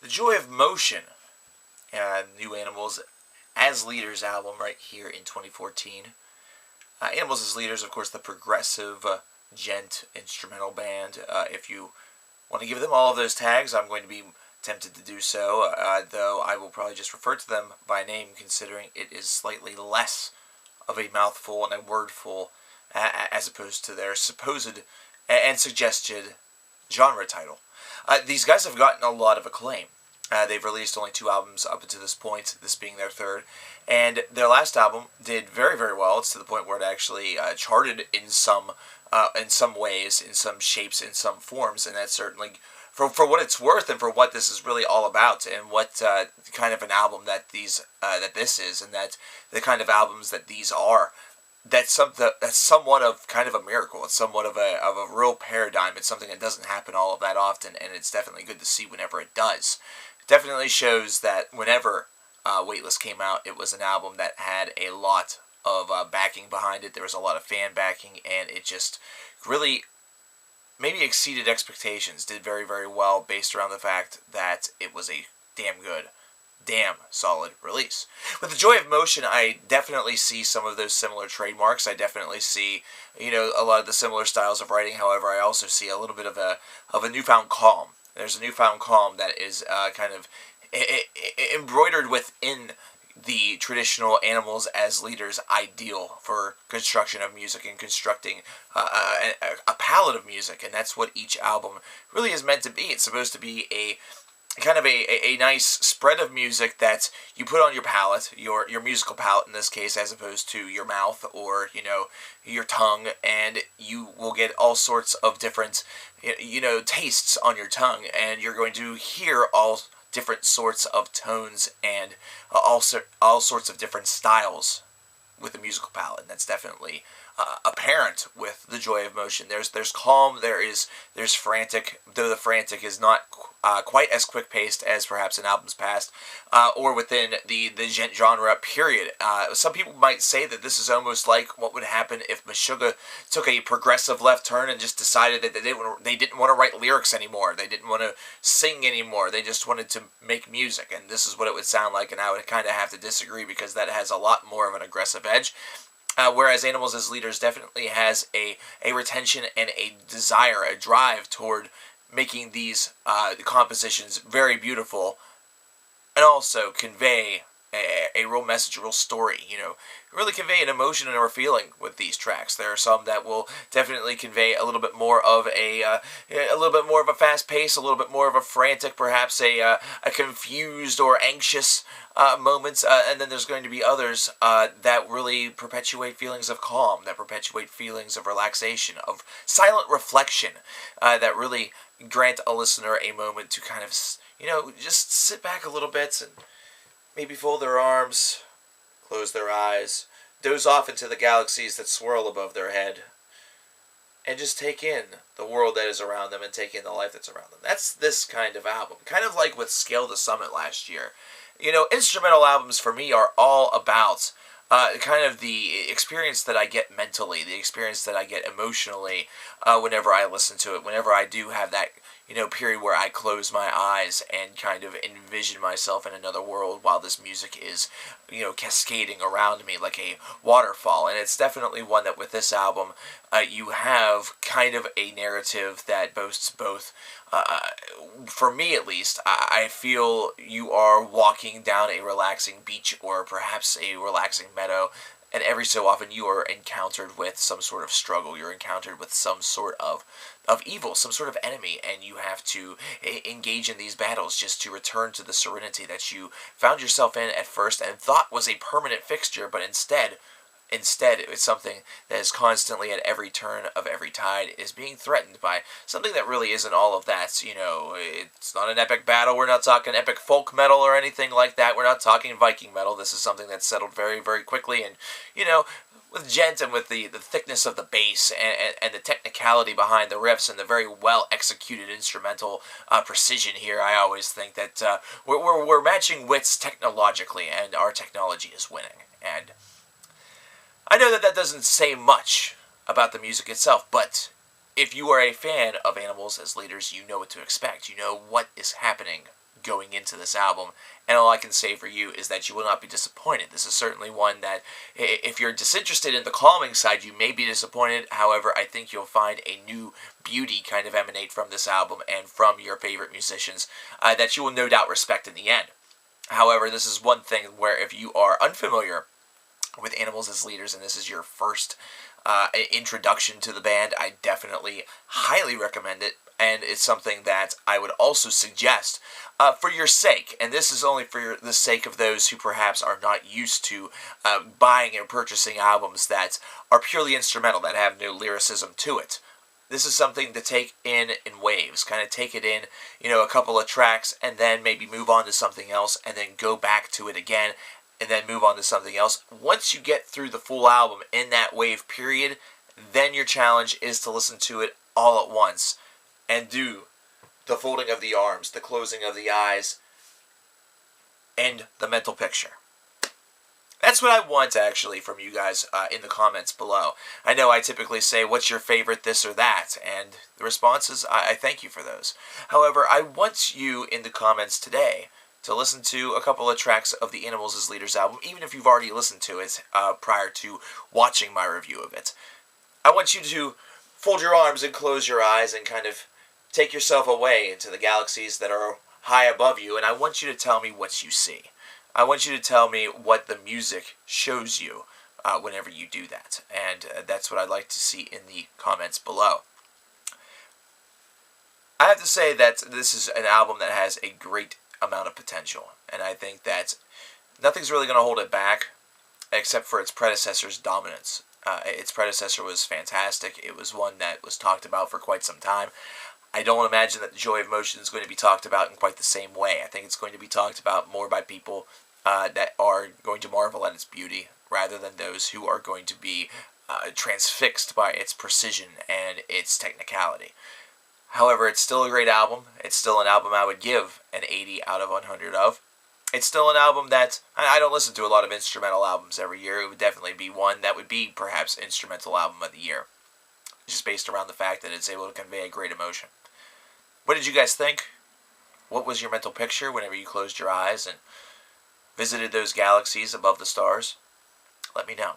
The Joy of Motion, New Animals as Leaders album right here in 2014. Animals as Leaders, of course, the progressive djent instrumental band. If you want to give them all of those tags, I'm going to be tempted to do so, though I will probably just refer to them by name, considering it is slightly less of a mouthful and a wordful as opposed to their supposed and suggested genre title. These guys have gotten a lot of acclaim. They've released only 2 albums up to this point, this being their 3rd, and their last album did very, very well. It's to the point where it actually charted in some ways, in some shapes, in some forms, and that's certainly for what it's worth and for what this is really all about, and what kind of an album that this is, and that the kind of albums that these are. That's somewhat of kind of a miracle. It's somewhat of a real paradigm. It's something that doesn't happen all of that often, and it's definitely good to see whenever it does. It definitely shows that whenever Weightless came out, it was an album that had a lot of backing behind it. There was a lot of fan backing, and it just really maybe exceeded expectations. Did very, very well based around the fact that it was a damn solid release. With The Joy of Motion, I definitely see some of those similar trademarks. I definitely see, a lot of the similar styles of writing. However, I also see a little bit of a newfound calm. There's a newfound calm that is kind of embroidered within the traditional Animals as Leaders ideal for construction of music and constructing a palette of music, and that's what each album really is meant to be. It's supposed to be a kind of a nice spread of music that you put on your palate, your musical palate in this case, as opposed to your mouth or your tongue, and you will get all sorts of different tastes on your tongue, and you're going to hear all different sorts of tones and all sorts of different styles with the musical palette, and that's definitely apparent with The Joy of Motion. There's calm, there's frantic, though the frantic is not quite as quick-paced as perhaps in albums past, or within the djent genre, period. Some people might say that this is almost like what would happen if Meshuggah took a progressive left turn and just decided that they didn't want to write lyrics anymore. They didn't want to sing anymore. They just wanted to make music, and this is what it would sound like, and I would kind of have to disagree because that has a lot more of an aggressive edge. Whereas Animals as Leaders definitely has a retention and a desire, a drive toward making these compositions very beautiful, and also convey a real message, a real story, really convey an emotion and a feeling with these tracks. There are some that will definitely convey a little bit more of a fast pace, a little bit more of a frantic, perhaps a confused or anxious moments, and then there's going to be others that really perpetuate feelings of calm, that perpetuate feelings of relaxation, of silent reflection, that really grant a listener a moment to kind of, just sit back a little bit and maybe fold their arms, close their eyes, doze off into the galaxies that swirl above their head, and just take in the world that is around them and take in the life that's around them. That's this kind of album. Kind of like with Scale the Summit last year. Instrumental albums for me are all about kind of the experience that I get mentally, the experience that I get emotionally whenever I listen to it, whenever I do have that period where I close my eyes and kind of envision myself in another world while this music is, cascading around me like a waterfall. And it's definitely one that with this album, you have kind of a narrative that boasts both, for me at least, I feel you are walking down a relaxing beach or perhaps a relaxing meadow, and every so often you are encountered with some sort of struggle, you're encountered with some sort of evil, some sort of enemy, and you have to engage in these battles just to return to the serenity that you found yourself in at first and thought was a permanent fixture, but instead it's something that is constantly at every turn of every tide is being threatened by something that really isn't all of that. It's not an epic battle. We're not talking epic folk metal or anything like that. We're not talking Viking metal. This is something that's settled very, very quickly, and with djent and with the thickness of the bass and the technicality behind the riffs and the very well executed instrumental precision here, I always think that we're matching wits technologically, and our technology is winning. And I know that doesn't say much about the music itself, but if you are a fan of Animals as Leaders, you know what to expect. You know what is happening going into this album. And all I can say for you is that you will not be disappointed. This is certainly one that, if you're disinterested in the calming side, you may be disappointed. However, I think you'll find a new beauty kind of emanate from this album and from your favorite musicians that you will no doubt respect in the end. However, this is one thing where if you are unfamiliar with Animals as leaders and this is your first introduction to the band, I definitely highly recommend it. And it's something that I would also suggest for your sake. And this is only for the sake of those who perhaps are not used to buying and purchasing albums that are purely instrumental, that have no lyricism to it. This is something to take in waves. Kind of take it in, a couple of tracks, and then maybe move on to something else, and then go back to it again, and then move on to something else. Once you get through the full album in that wave period, then your challenge is to listen to it all at once and do the folding of the arms, the closing of the eyes, and the mental picture. That's what I want, actually, from you guys in the comments below. I know I typically say, what's your favorite this or that? And the responses, I thank you for those. However, I want you in the comments today to listen to a couple of tracks of the Animals as Leaders album, even if you've already listened to it prior to watching my review of it. I want you to fold your arms and close your eyes and kind of take yourself away into the galaxies that are high above you, and I want you to tell me what you see. I want you to tell me what the music shows you whenever you do that, and that's what I'd like to see in the comments below. I have to say that this is an album that has a great amount of potential, and I think that nothing's really going to hold it back except for its predecessor's dominance. Its predecessor was fantastic. It was one that was talked about for quite some time. I don't imagine that the Joy of Motion is going to be talked about in quite the same way. I think it's going to be talked about more by people that are going to marvel at its beauty rather than those who are going to be transfixed by its precision and its technicality. However, it's still a great album. It's still an album I would give an 80 out of 100 of. It's still an album that, I don't listen to a lot of instrumental albums every year. It would definitely be one that would be perhaps Instrumental Album of the Year, just based around the fact that it's able to convey a great emotion. What did you guys think? What was your mental picture whenever you closed your eyes and visited those galaxies above the stars? Let me know.